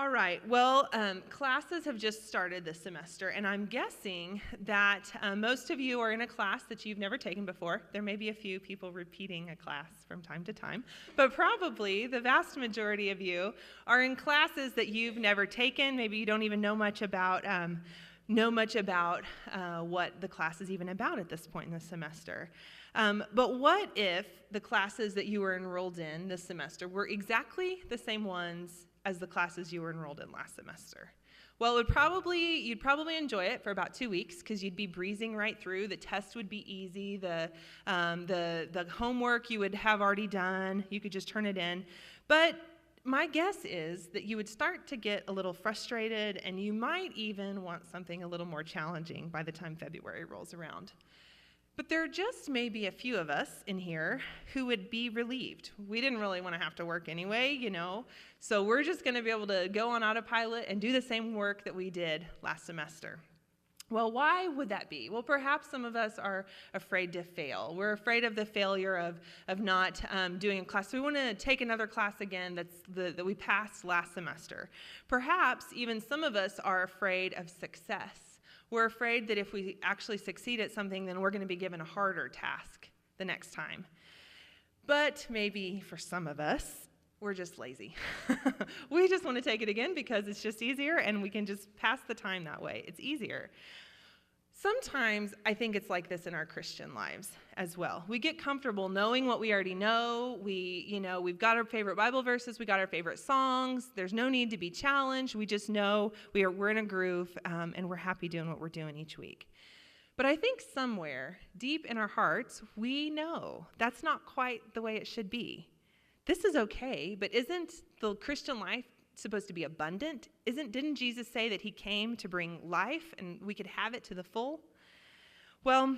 All right. Well, classes have just started this semester, and I'm guessing that most of you are in a class that you've never taken before. There may be a few people repeating a class from time to time, but probably the vast majority of you are in classes that you've never taken. Maybe you don't even know much about what the class is even about at this point in the semester. But what if the classes that you were enrolled in this semester were exactly the same ones as the classes you were enrolled in last semester? Well, you'd probably enjoy it for about 2 weeks because you'd be breezing right through. The test would be easy. The homework you would have already done. You could just turn it in. But my guess is that you would start to get a little frustrated, and you might even want something a little more challenging by the time February rolls around. But there are just maybe a few of us in here who would be relieved. We didn't really want to have to work anyway, so we're just going to be able to go on autopilot and do the same work that we did last semester. Well, why would that be? Well, perhaps some of us are afraid to fail. We're afraid of the failure of not doing a class. So we want to take another class again that we passed last semester. Perhaps even some of us are afraid of success. We're afraid that if we actually succeed at something, then we're going to be given a harder task the next time. But maybe for some of us, we're just lazy. We just want to take it again because it's just easier and we can just pass the time that way. It's easier. Sometimes I think it's like this in our Christian lives as well. We get comfortable knowing what we already know. We've got our favorite Bible verses. We got our favorite songs. There's no need to be challenged. We just know we're in a groove and we're happy doing what we're doing each week. But I think somewhere deep in our hearts, we know that's not quite the way it should be. This is okay, but isn't the Christian life supposed to be abundant? Didn't Jesus say that he came to bring life and we could have it to the full? Well,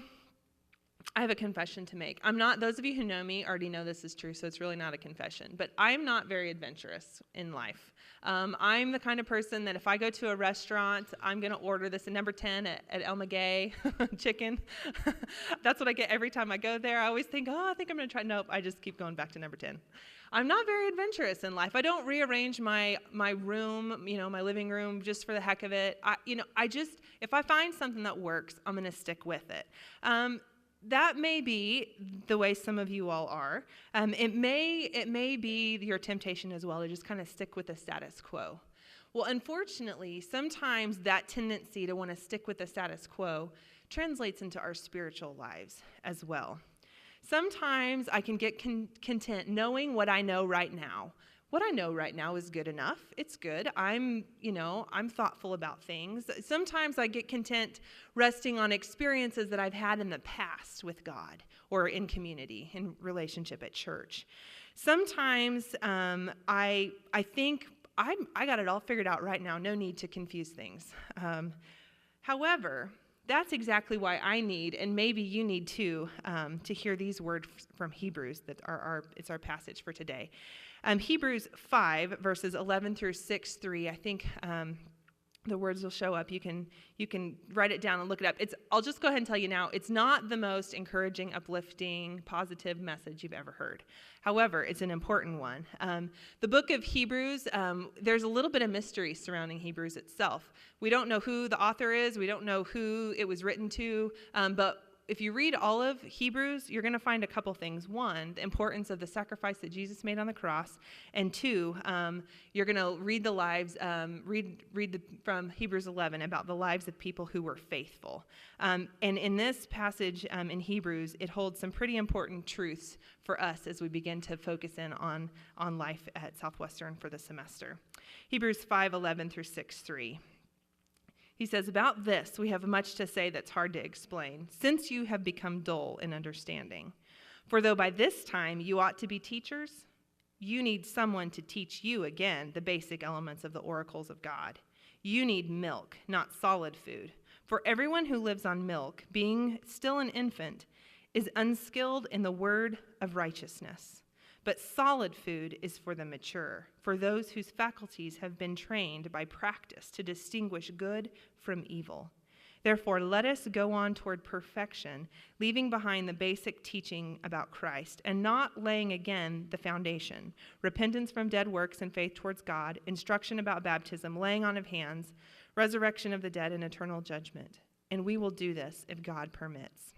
I have a confession to make. Those of you who know me already know this is true, so it's really not a confession, but I'm not very adventurous in life. I'm the kind of person that if I go to a restaurant, I'm going to order this at number 10 at El Maguey chicken. That's what I get every time I go there. I always think, I think I'm going to try. Nope, I just keep going back to number 10. I'm not very adventurous in life. I don't rearrange my room, my living room just for the heck of it. If I find something that works, I'm going to stick with it. That may be the way some of you all are. It may be your temptation as well to just kind of stick with the status quo. Well, unfortunately, sometimes that tendency to want to stick with the status quo translates into our spiritual lives as well. Sometimes I can get content knowing what I know right now. What I know right now is good enough. It's good. I'm thoughtful about things. Sometimes I get content resting on experiences that I've had in the past with God or in community, in relationship at church. Sometimes I think I got it all figured out right now. No need to confuse things. However, that's exactly why I need, and maybe you need too, to hear these words from Hebrews that it's our passage for today. Hebrews 5, verses 11 through 6:3. I think the words will show up. You can write it down and look it up. I'll just go ahead and tell you now, it's not the most encouraging, uplifting, positive message you've ever heard. However, it's an important one. The book of Hebrews, there's a little bit of mystery surrounding Hebrews itself. We don't know who the author is. We don't know who it was written to, but if you read all of Hebrews, you're going to find a couple things. One, the importance of the sacrifice that Jesus made on the cross. And two, you're going to read the lives, from Hebrews 11 about the lives of people who were faithful. And in this passage in Hebrews, it holds some pretty important truths for us as we begin to focus in on life at Southwestern for the semester. Hebrews 5:11 through 6:3. He says, about this, we have much to say that's hard to explain, since you have become dull in understanding. For though by this time you ought to be teachers, you need someone to teach you again the basic elements of the oracles of God. You need milk, not solid food. For everyone who lives on milk, being still an infant, is unskilled in the word of righteousness. But solid food is for the mature, for those whose faculties have been trained by practice to distinguish good from evil. Therefore, let us go on toward perfection, leaving behind the basic teaching about Christ, and not laying again the foundation, repentance from dead works and faith towards God, instruction about baptism, laying on of hands, resurrection of the dead, and eternal judgment. And we will do this if God permits.